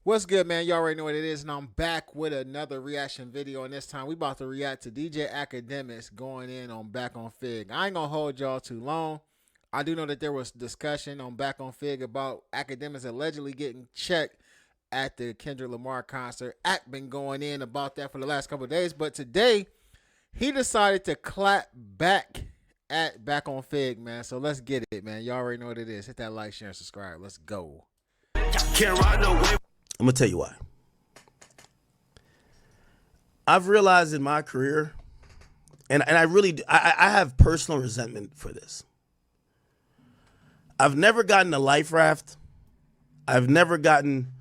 What's good, man? You already know what it is, and I'm back with another reaction video. And this time, we about to react to DJ Akademiks going in on Backonfigg. I ain't gonna hold y'all too long. I do know that there was discussion on Backonfigg about Akademiks allegedly getting checked at the Kendrick Lamar concert. Ak been going in about that for the last couple of days, but today he decided to clap back at Backonfigg, man. So let's get it, man. You already know what it is. Hit that like, share, and subscribe. Let's go. Can't ride no way. I'm gonna tell you why. I've realized in my career, and I really do, I have personal resentment for this. I've never gotten a life raft. I've never gotten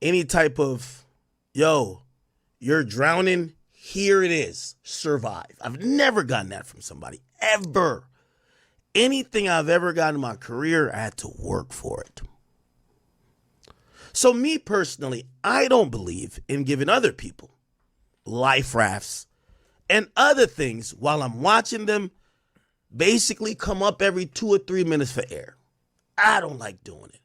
any type of, yo, you're drowning, here it is, survive. I've never gotten that from somebody, ever. Anything I've ever gotten in my career, I had to work for it. So me personally, I don't believe in giving other people life rafts and other things while I'm watching them basically come up every 2 or 3 minutes for air. I don't like doing it.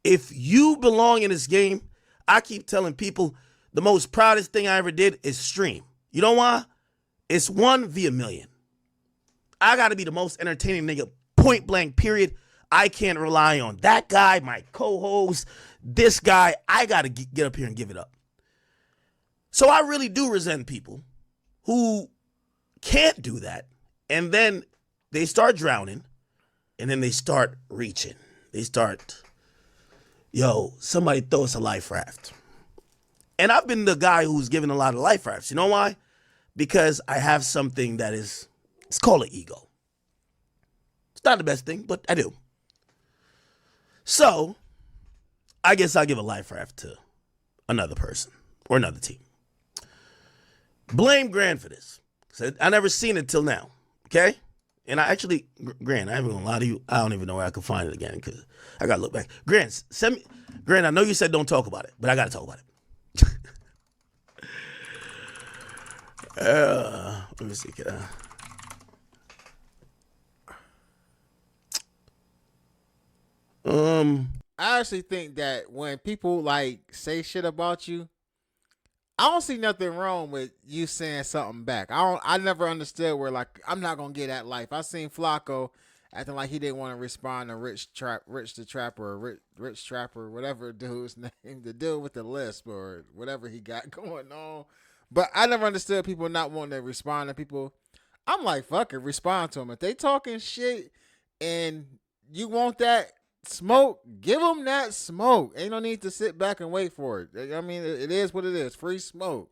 If you belong in this game, I keep telling people the most proudest thing I ever did is stream. You know why? It's 1 via million. I got to be the most entertaining nigga, point blank, period. I can't rely on that guy, my co-host, this guy. I got to get up here and give it up. So I really do resent people who can't do that. And then they start drowning. And then they start reaching. They start, yo, somebody throw us a life raft. And I've been the guy who's given a lot of life rafts. You know why? Because I have something that is, it's called an ego. It's not the best thing, but I do. So, I guess I'll give a life raft to another person or another team. Blame Grant for this. I never seen it till now, okay? And I actually, Grant, I ain't gonna lie to you, I don't even know where I can find it again because I gotta look back. Grant, send me, Grant, I know you said don't talk about it, but I gotta talk about it. Let me see, can I actually think that when people like say shit about you, I don't see nothing wrong with you saying something back. I never understood where like I'm not gonna get that life. I seen Flacco acting like he didn't want to respond to Rich the Trapper, or Rich Trapper, whatever dude's name, the dude with the lisp or whatever he got going on. But I never understood people not wanting to respond to people. I'm like, fuck it, respond to them. If they talking shit and you want that smoke, give them that smoke. Ain't no need to sit back and wait for it. I mean, it is what it is. Free smoke.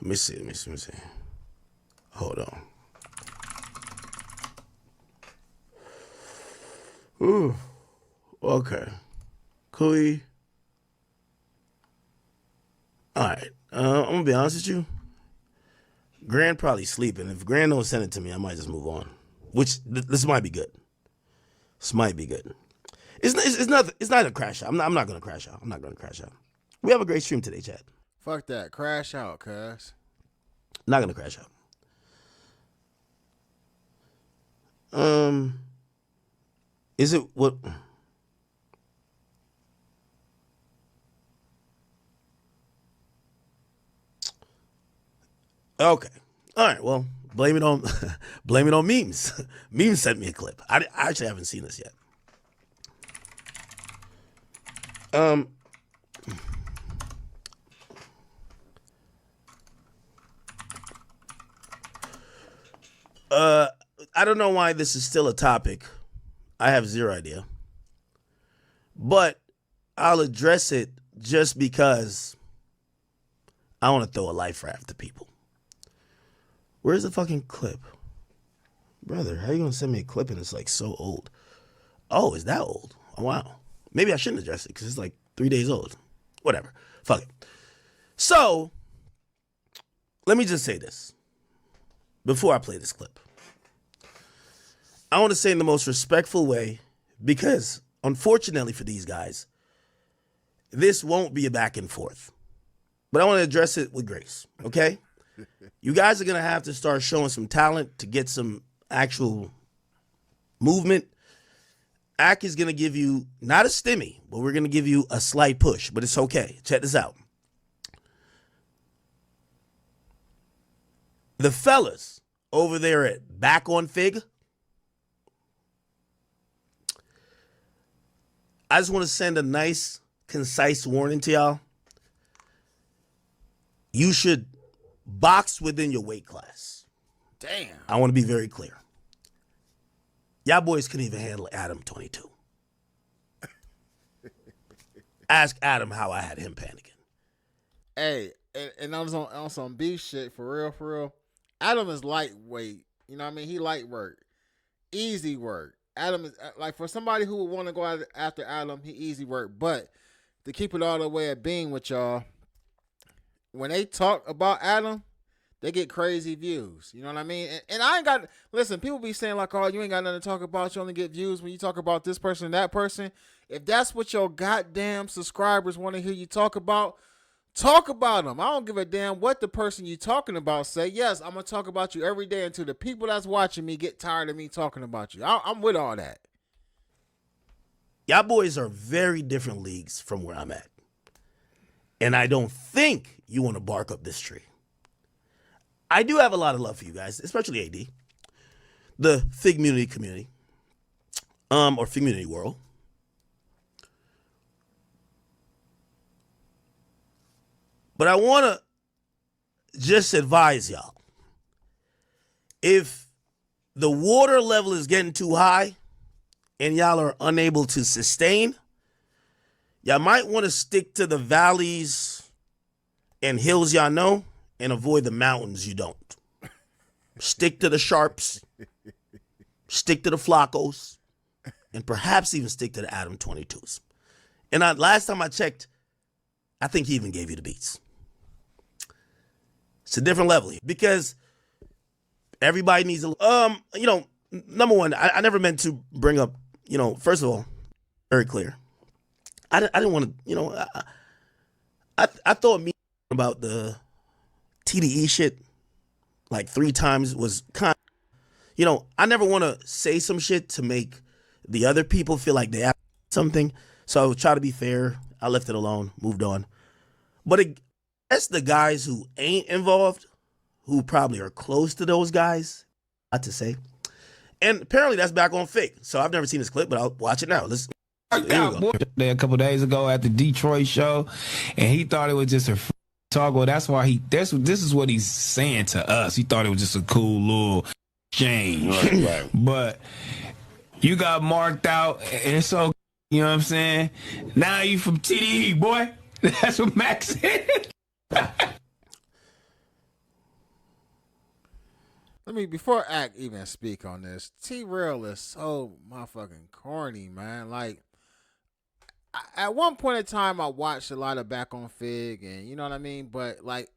Let me see. Hold on. Ooh. Okay. Cool. All right. I'm gonna be honest with you. Grant probably sleeping. If Grant don't send it to me, I might just move on. Which this might be good. This might be good. It's not a crash out. I'm not gonna crash out. I'm not gonna crash out. We have a great stream today, Chad. Fuck that. Crash out, cuz. Not gonna crash out. Is it what? Okay. All right. Well, blame it on blame it on memes. Memes sent me a clip. I actually haven't seen this yet. I don't know why this is still a topic. I have zero idea. But I'll address it just because I want to throw a life raft to people. Where's the fucking clip? Brother, how you gonna send me a clip and it's like so old? Oh, is that old? Oh, wow. Maybe I shouldn't address it because it's like 3 days old. Whatever. Fuck it. So, let me just say this before I play this clip. I want to say in the most respectful way because, unfortunately for these guys, this won't be a back and forth. But I want to address it with grace, okay? You guys are going to have to start showing some talent to get some actual movement. Ak is going to give you, not a stimmy, but we're going to give you a slight push, but it's okay. Check this out. The fellas over there at Backonfigg, I just want to send a nice, concise warning to y'all. You should box within your weight class. Damn. I want to be very clear. Y'all boys couldn't even handle Adam 22. Ask Adam how I had him panicking. Hey, and on some beef shit, for real. Adam is lightweight. You know what I mean? He light work. Easy work. Adam is, like, for somebody who would want to go after Adam, he easy work. But to keep it all the way at being with y'all, when they talk about Adam, they get crazy views. You know what I mean? And I ain't got, listen, people be saying like, oh, you ain't got nothing to talk about. You only get views when you talk about this person and that person. If that's what your goddamn subscribers want to hear you talk about them. I don't give a damn what the person you talking about say. Yes, I'm going to talk about you every day until the people that's watching me get tired of me talking about you. I'm with all that. Y'all boys are very different leagues from where I'm at. And I don't think you want to bark up this tree. I do have a lot of love for you guys, especially AD. The Figg community, or Figg community world. But I want to just advise y'all. If the water level is getting too high and y'all are unable to sustain, y'all might want to stick to the valleys and hills y'all know and avoid the mountains you don't. Stick to the sharps, stick to the flacos, and perhaps even stick to the Adam 22s. And last time I checked, I think he even gave you the beats. It's a different level here because everybody needs a, number one, I never meant to bring up, first of all, very clear. I didn't want to, I thought me about the TDE shit like 3 times was kind of, I never want to say some shit to make the other people feel like they have something. So I would try to be fair. I left it alone, moved on. But that's the guys who ain't involved, who probably are close to those guys, not to say. And apparently that's Backonfigg. So I've never seen this clip, but I'll watch it now. Let's. There a couple days ago at the Detroit show, and he thought it was just a talk. Well, that's why this is what he's saying to us. He thought it was just a cool little exchange. Right. But you got marked out, and so, you know what I'm saying? Now you from TDE, boy. That's what Max said. Before Act even speak on this, Trell is so motherfucking corny, man. Like, at one point in time, I watched a lot of Backonfigg, and you know what I mean? But, like,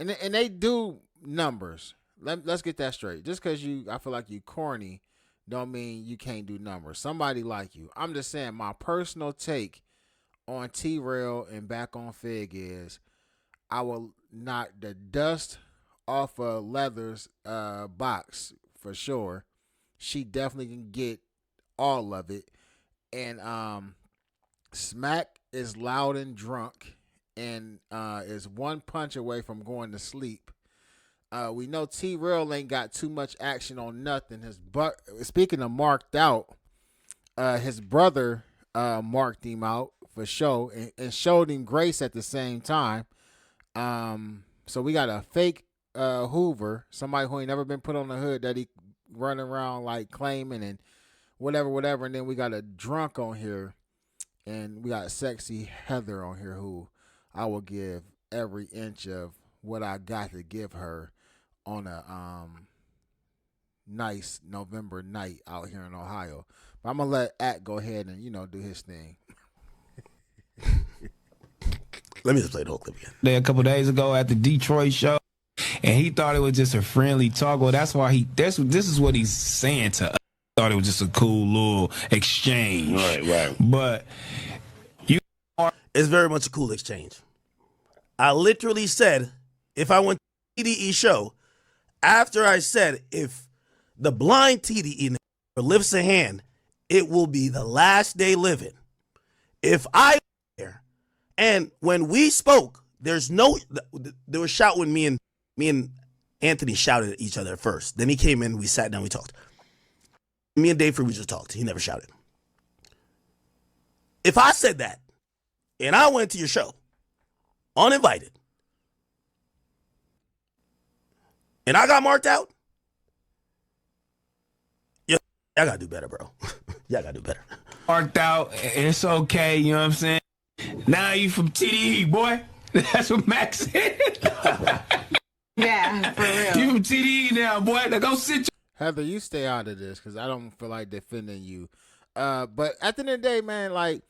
and they do numbers. Let's get that straight. Just because I feel like you corny, don't mean you can't do numbers. Somebody like you. I'm just saying my personal take on Trell and Backonfigg is I will knock the dust off of Leather's box for sure. She definitely can get all of it. And Smack is loud and drunk and is one punch away from going to sleep. We know Trell ain't got too much action on nothing. Speaking of marked out, his brother marked him out for show and showed him grace at the same time. So we got a fake Hoover, somebody who ain't never been put on the hood that he running around like claiming and whatever. And then we got a drunk on here, and we got sexy Heather on here who I will give every inch of what I got to give her on a nice November night out here in Ohio. But I'm gonna let Act go ahead and do his thing. Let me just play the whole clip again. There a couple days ago at the Detroit show, and he thought it was just a friendly talk. Well, that's why this is what he's saying to us. Thought it was just a cool little exchange. Right. But it's very much a cool exchange. I literally said, if I went to the TDE show, after I said, if the blind TDE lifts a hand it will be the last day living if I there. And when we spoke, there was shouting when me and Anthony shouted at each other at first. Then he came in, we sat down, we talked. Me and Dave we just talked. He never shouted. If I said that and I went to your show uninvited and I got marked out, y'all gotta do better, bro. Y'all gotta do better. Marked out, it's okay, you know what I'm saying? Now you from TDE, boy. That's what Max said. Yeah, for real. You from TDE now, boy. Now go sit your Heather, you stay out of this because I don't feel like defending you. But at the end of the day, man, like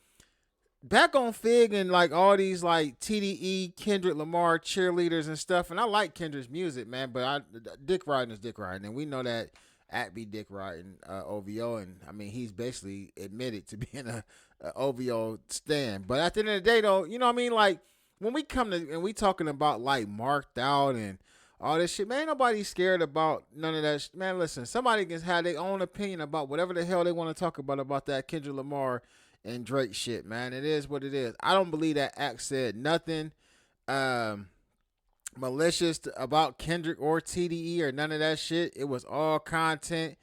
Backonfigg and like all these like TDE, Kendrick Lamar cheerleaders and stuff, and I like Kendrick's music, man. But dick riding is dick riding, and we know that at be dick riding OVO, and I mean he's basically admitted to being a OVO stan. But at the end of the day, though, you know what I mean? Like when we come to and we talking about like marked out and all this shit, man, ain't nobody scared about none of that. Man, listen, somebody can have their own opinion about whatever the hell they want to talk about that Kendrick Lamar and Drake shit, man. It is what it is. I don't believe that act said nothing malicious about Kendrick or TDE or none of that shit. It was all content.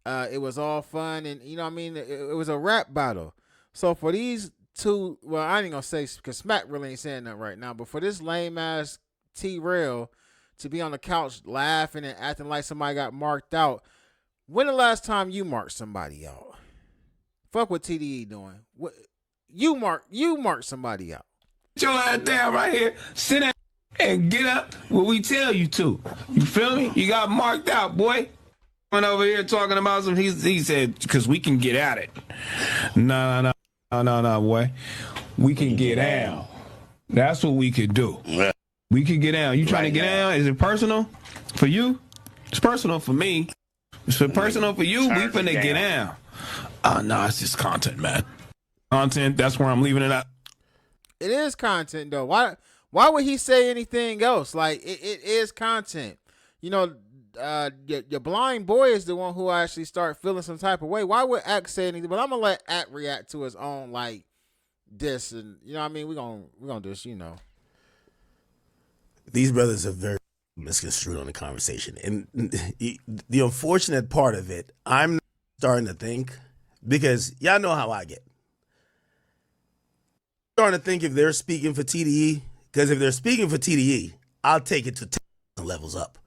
It was all fun, and you know what I mean? It was a rap battle. So for these two, well, I ain't gonna say because Smack really ain't saying nothing right now, but for this lame ass Trell to be on the couch laughing and acting like somebody got marked out. When the last time you marked somebody out? Fuck what TDE doing. What you mark somebody out. your ass down right here, sit down and get up when we tell you to. You feel me? You got marked out, boy. Went over here talking about some. He said because we can get at it. No, boy. We can get down. That's what we could do. We could get down. You trying to get down? Is it personal for you? It's personal for me. It's personal for you. We finna get down. No, it's just content, man. Content. That's where I'm leaving it at. It is content, though. Why would he say anything else? Like it is content. You know, your blind boy is the one who actually start feeling some type of way. Why would Act say anything? But I'm gonna let Act react to his own like this, and you know what I mean. We're gonna just These brothers are very misconstrued on the conversation. And the unfortunate part of it, I'm starting to think, because y'all know how I get. I'm starting to think if they're speaking for TDE, because if they're speaking for TDE, I'll take it to 10 levels up.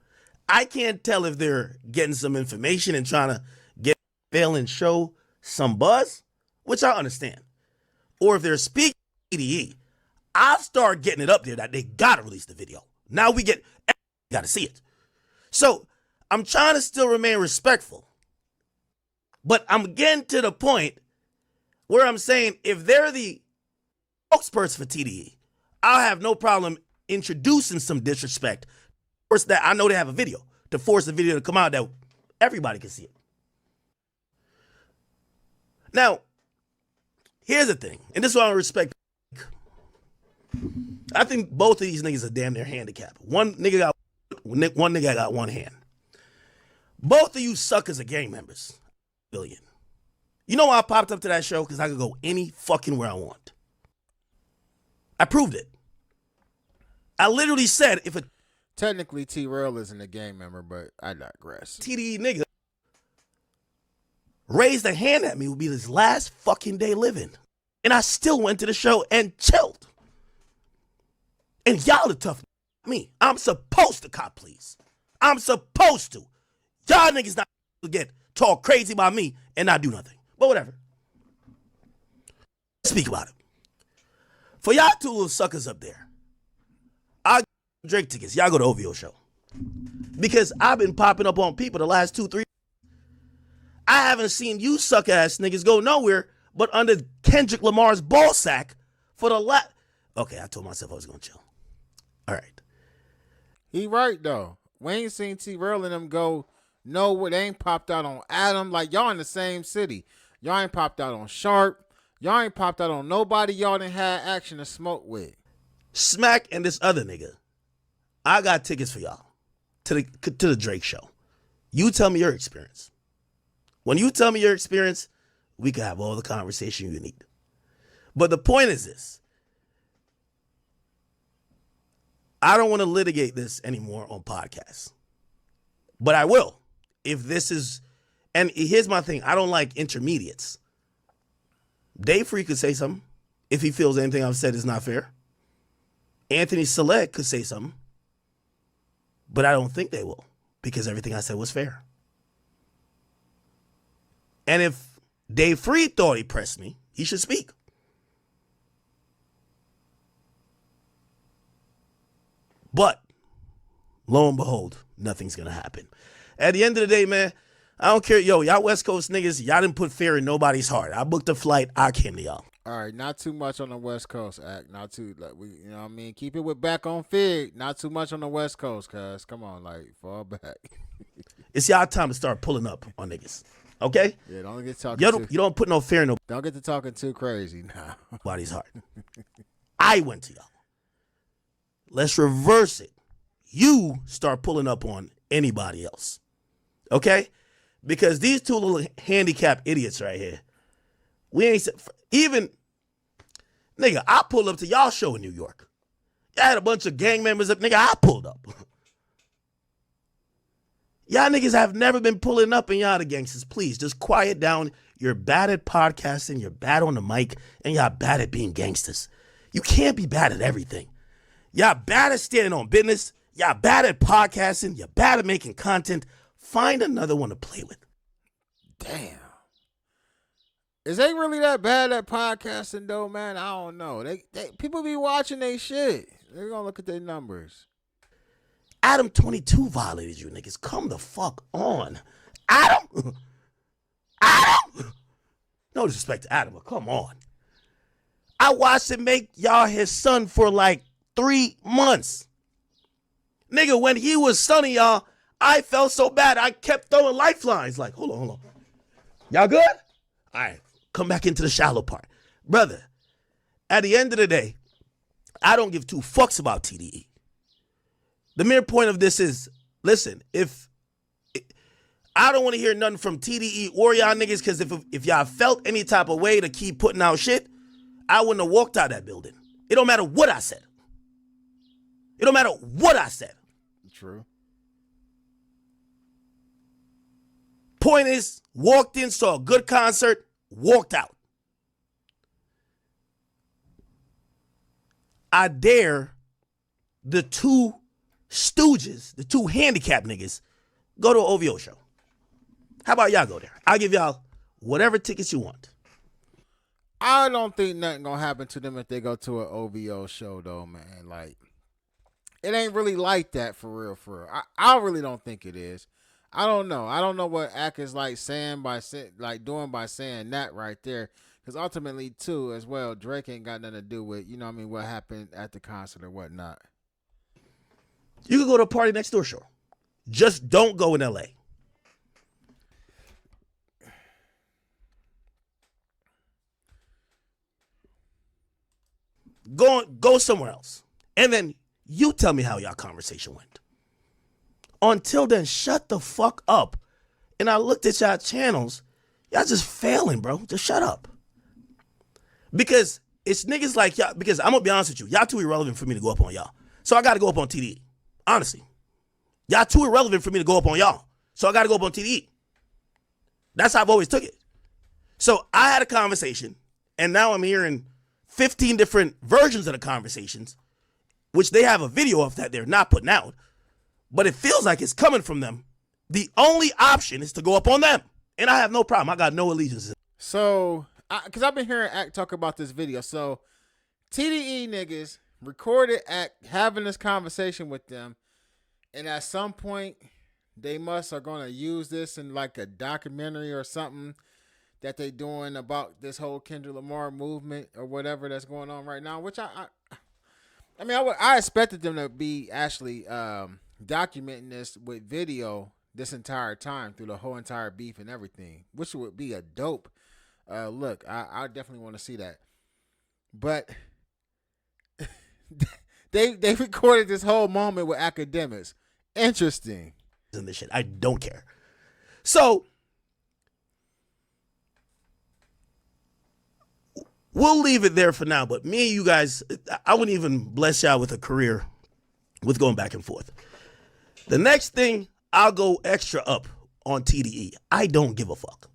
I can't tell if they're getting some information and trying to get fail and show some buzz, which I understand. Or if they're speaking for TDE, I'll start getting it up there that they gotta release the video. Now we gotta see it. So I'm trying to still remain respectful. But I'm getting to the point where I'm saying if they're the spokesperson for TDE, I'll have no problem introducing some disrespect. Force that I know they have a video to force the video to come out that everybody can see it. Now, here's the thing, and this is why I respect. I think both of these niggas are damn near handicapped. One nigga got one hand. Both of you suckers are gang members. Billion. You know why I popped up to that show? Because I could go any fucking where I want. I proved it. I literally said if a Technically, Trell isn't a gang member, but I digress. TDE nigga raised a hand at me would be his last fucking day living. And I still went to the show and chilled. And y'all are tough. Me. I'm supposed to cop please. I'm supposed to. Y'all niggas not to get talk crazy about me and not do nothing. But whatever. Speak about it. For y'all two little suckers up there, I'll Drake tickets. Y'all go to OVO show. Because I've been popping up on people the last 2-3. I haven't seen you suck ass niggas go nowhere but under Kendrick Lamar's ball sack for the last. Okay, I told myself I was gonna chill. All right. He right though. We ain't seen Trell and them go nowhere. They ain't popped out on Adam. Like y'all in the same city. Y'all ain't popped out on Sharp. Y'all ain't popped out on nobody y'all done had action to smoke with. Smack and this other nigga. I got tickets for y'all to the Drake show. You tell me your experience. When you tell me your experience, we could have all the conversation you need. But the point is this. I don't want to litigate this anymore on podcasts. But I will. If this is, and here's my thing. I don't like intermediates. Dave Free could say something if he feels anything I've said is not fair. Anthony Select could say something. But I don't think they will, because everything I said was fair. And if Dave Free thought he pressed me, he should speak. But, lo and behold, nothing's going to happen. At the end of the day, man, I don't care. Yo, y'all West Coast niggas, y'all didn't put fear in nobody's heart. I booked a flight. I came to y'all. All right, not too much on the West Coast, Act. Not too, like, we, you know what I mean? Keep it with Backonfigg. Not too much on the West Coast, cuz. Come on, like, fall back. It's y'all time to start pulling up on niggas. Okay? Yeah, don't get talking You don't put no fear in don't get to talking too crazy now. nobody's heart. I went to y'all. Let's reverse it. You start pulling up on anybody else. Okay? Because these two little handicapped idiots right here, we ain't even, nigga, I pulled up to y'all show in New York. Y'all had a bunch of gang members up, nigga, I pulled up. Y'all niggas have never been pulling up, and y'all the gangsters. Please, just quiet down. You're bad at podcasting, you're bad on the mic, and y'all bad at being gangsters. You can't be bad at everything. Y'all bad at standing on business. Y'all bad at podcasting. You're bad at making content. Find another one to play with. Damn. Is they really that bad at podcasting though, man? I don't know. They people be watching they shit. They're gonna look at their numbers. Adam 22 violated you niggas. Come the fuck on. Adam! Adam! No disrespect to Adam, but come on. I watched him make y'all his son for like 3 months. Nigga, when he was sonning y'all, I felt so bad. I kept throwing lifelines. Like, hold on. Y'all good? All right, come back into the shallow part. Brother, at the end of the day, I don't give two fucks about TDE. The mere point of this is, listen, I don't want to hear nothing from TDE or y'all niggas, because if y'all felt any type of way to keep putting out shit, I wouldn't have walked out that building. It don't matter what I said. It don't matter what I said. True. Point is, walked in, saw a good concert, walked out. I dare the two stooges, the two handicapped niggas, go to an OVO show. How about y'all go there? I'll give y'all whatever tickets you want. I don't think nothing gonna happen to them if they go to an OVO show though, man. Like, it ain't really like that for real. I really don't think it is. I don't know. I don't know what Ak is like saying by saying that right there. Because ultimately, too, as well, Drake ain't got nothing to do with, you know what I mean, what happened at the concert or whatnot. You can go to a party next door, sure. Just don't go in LA. Go somewhere else. And then you tell me how y'all conversation went. Until then, shut the fuck up. And I looked at y'all channels. Y'all just failing, bro. Just shut up. Because it's niggas like y'all. Because I'm going to be honest with you. Y'all too irrelevant for me to go up on y'all. So I got to go up on TDE. Honestly. Y'all too irrelevant for me to go up on y'all. So I got to go up on TDE. That's how I've always took it. So I had a conversation. And now I'm hearing 15 different versions of the conversations, which they have a video of that they're not putting out. But it feels like it's coming from them. The only option is to go up on them. And I have no problem. I got no allegiance. So, because I've been hearing Ak talk about this video. So, TDE niggas recorded Ak having this conversation with them. And at some point, they are going to use this in like a documentary or something that they doing about this whole Kendrick Lamar movement or whatever that's going on right now. Which I expected them to be actually documenting this with video this entire time through the whole entire beef and everything, which would be a dope look. I definitely want to see that. But they recorded this whole moment with Akademiks. Interesting. And this shit, I don't care. So we'll leave it there for now. But me and you guys, I wouldn't even bless y'all with a career with going back and forth. The next thing, I'll go extra up on TDE. I don't give a fuck.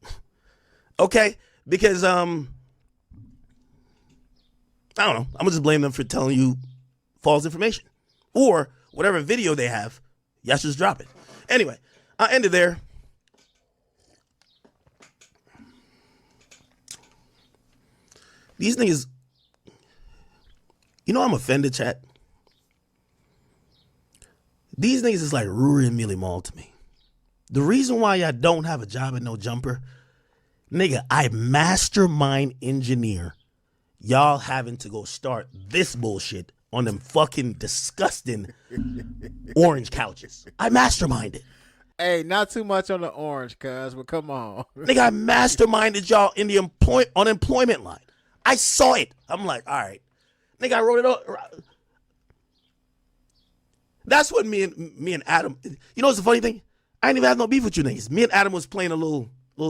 Okay? Because, I don't know. I'm going to just blame them for telling you false information. Or whatever video they have, y'all should just drop it. Anyway, I'll end it there. These niggas, you know I'm offended, chat? These niggas is like Ruri and Mealy Mall to me. The reason why y'all don't have a job at No Jumper, nigga, I mastermind engineer y'all having to go start this bullshit on them fucking disgusting orange couches. I masterminded. Hey, not too much on the orange, cuz, but come on. Nigga, I masterminded y'all in the unemployment line. I saw it. I'm like, all right. Nigga, I wrote it up. That's what me and Adam, you know what's the funny thing? I ain't even have no beef with you niggas. Me and Adam was playing a little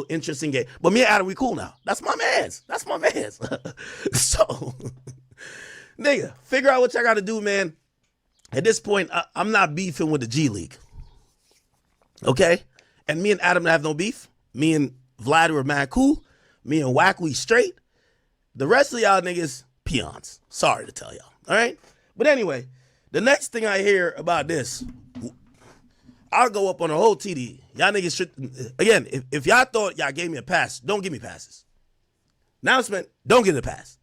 interesting game. But me and Adam, we cool now. That's my mans. So, nigga, figure out what y'all got to do, man. At this point, I'm not beefing with the G League. Okay? And me and Adam have no beef. Me and Vlad were mad cool. Me and Wack, we straight. The rest of y'all niggas, peons. Sorry to tell y'all. All right? But anyway, the next thing I hear about this, I'll go up on a whole TD. Y'all niggas should, again, if y'all thought y'all gave me a pass, don't give me passes. Announcement, don't get a pass.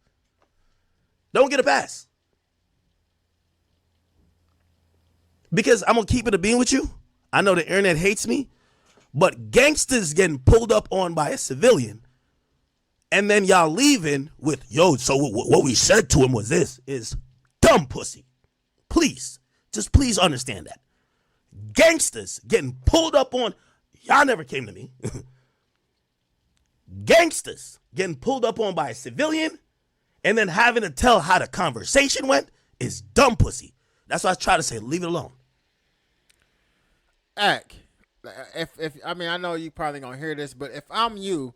Don't get a pass. Because I'm going to keep it a being with you. I know the internet hates me, but gangsters getting pulled up on by a civilian, and then y'all leaving with, yo, so what we said to him was this, is dumb pussy. Please, just please understand that. Gangsters getting pulled up on, y'all never came to me. Gangsters getting pulled up on by a civilian and then having to tell how the conversation went is dumb pussy. That's why I try to say, leave it alone. Ak, if I mean, I know you probably gonna hear this, but if I'm you,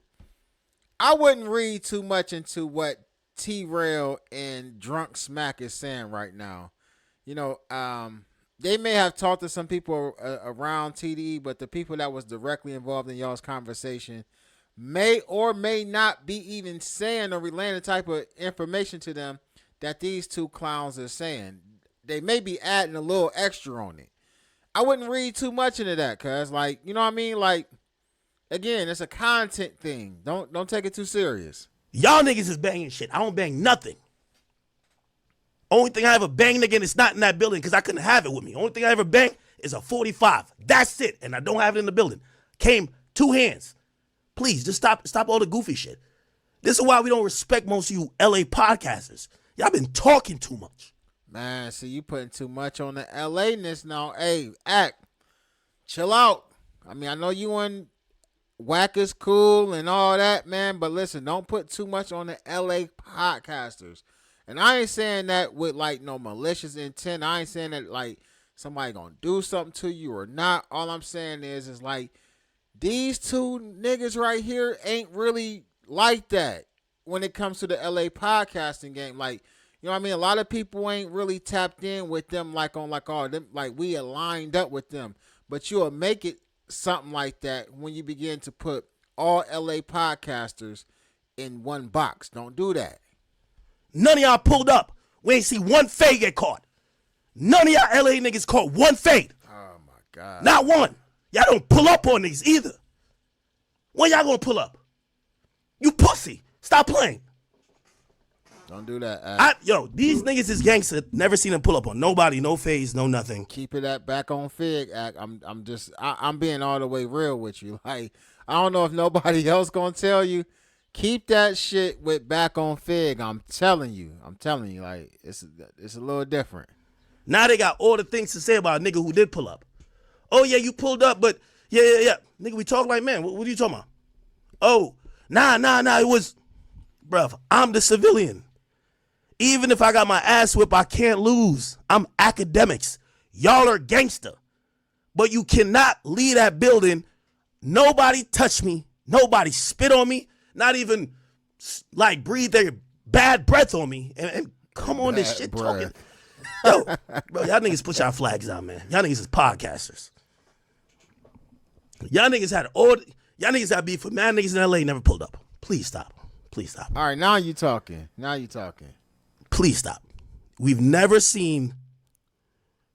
I wouldn't read too much into what T-Rail and Drunk Smack is saying right now. You know, they may have talked to some people around TDE, but the people that was directly involved in y'all's conversation may or may not be even saying or relaying the type of information to them that these two clowns are saying. They may be adding a little extra on it. I wouldn't read too much into that, cuz, like, you know what I mean? Like, again, it's a content thing. Don't take it too serious. Y'all niggas is banging shit. I don't bang nothing. Only thing I ever banged again is not in that building because I couldn't have it with me. Only thing I ever banged is a 45. That's it. And I don't have it in the building. Came 2 hands. Please, just stop all the goofy shit. This is why we don't respect most of you LA podcasters. Y'all been talking too much. Man, see, you putting too much on the LA-ness now. Hey, Act, chill out. I mean, I know you and Wack is cool and all that, man, but listen, don't put too much on the LA podcasters. And I ain't saying that with, like, no malicious intent. I ain't saying that, like, somebody gonna do something to you or not. All I'm saying is like, these two niggas right here ain't really like that when it comes to the LA podcasting game. Like, you know what I mean? A lot of people ain't really tapped in with them like on like all them, like we are lined up with them. But you'll make it something like that when you begin to put all LA podcasters in one box. Don't do that. None of y'all pulled up. We ain't see one fade get caught. None of y'all LA niggas caught one fade. Oh my God. Not one. Y'all don't pull up on these either. When y'all gonna pull up? You pussy. Stop playing. Don't do that. These niggas is gangster. Never seen them pull up on nobody, no phase, no nothing. Keep it at Backonfigg. I'm being all the way real with you. Like, I don't know if nobody else gonna tell you. Keep that shit with Backonfigg. I'm telling you. Like, it's a little different. Now they got all the things to say about a nigga who did pull up. Oh yeah, you pulled up, but yeah. Nigga, we talk like man. What are you talking about? Oh, nah. It was, bruv, I'm the civilian. Even if I got my ass whipped, I can't lose. I'm Akademiks. Y'all are gangster. But you cannot leave that building. Nobody touched me. Nobody spit on me. Not even like breathe their bad breath on me and come on this shit talking. Yo, bro, y'all niggas put y'all flags out, man. Y'all niggas is podcasters. Y'all niggas had beef with mad niggas in LA never pulled up. Please stop. Please stop. All right, now you talking. Please stop. We've never seen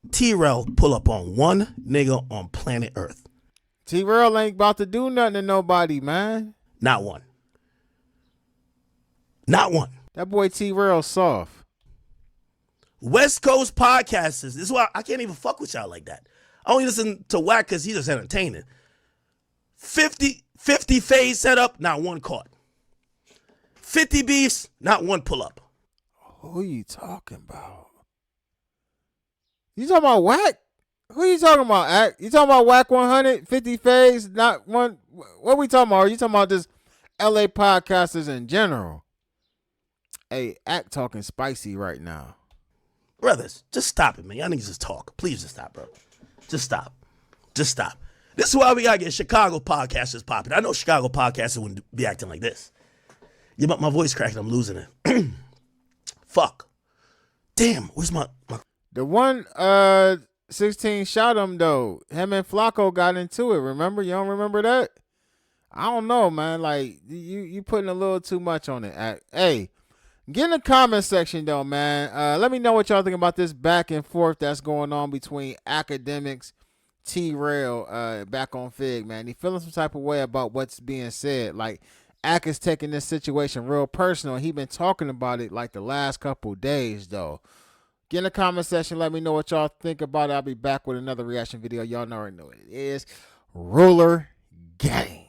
Trell pull up on one nigga on planet Earth. Trell ain't about to do nothing to nobody, man. Not one. Not one. That boy Trell soft. West Coast podcasters. This is why I can't even fuck with y'all like that. I only listen to Wack because he's just entertaining. 50 fades set up, not one caught. 50 beefs, not one pull up. Who you talking about? You talking about Wack? Who you talking about, Act? You talking about Wack 100, 50 fades, not one? What we talking about? Are you talking about just LA podcasters in general? Hey, Act talking spicy right now. Brothers, just stop it, man. Y'all niggas just talk. Please just stop, bro. Just stop. Just stop. This is why we gotta get Chicago podcasters popping. I know Chicago podcasters wouldn't be acting like this. Yeah, but my voice cracking. I'm losing it. Fuck. Damn, where's my... The one 16 shot him, though. Him and Flacco got into it. Remember? You don't remember that? I don't know, man. Like, you putting a little too much on it. Act. Hey, get in the comment section, though, man. Let me know what y'all think about this back and forth that's going on between Akademiks, Trell, Backonfigg, man. He feeling some type of way about what's being said. Like, Ak is taking this situation real personal. He been talking about it like the last couple days, though. Get in the comment section. Let me know what y'all think about it. I'll be back with another reaction video. Y'all already know what it is. Ruler Gang.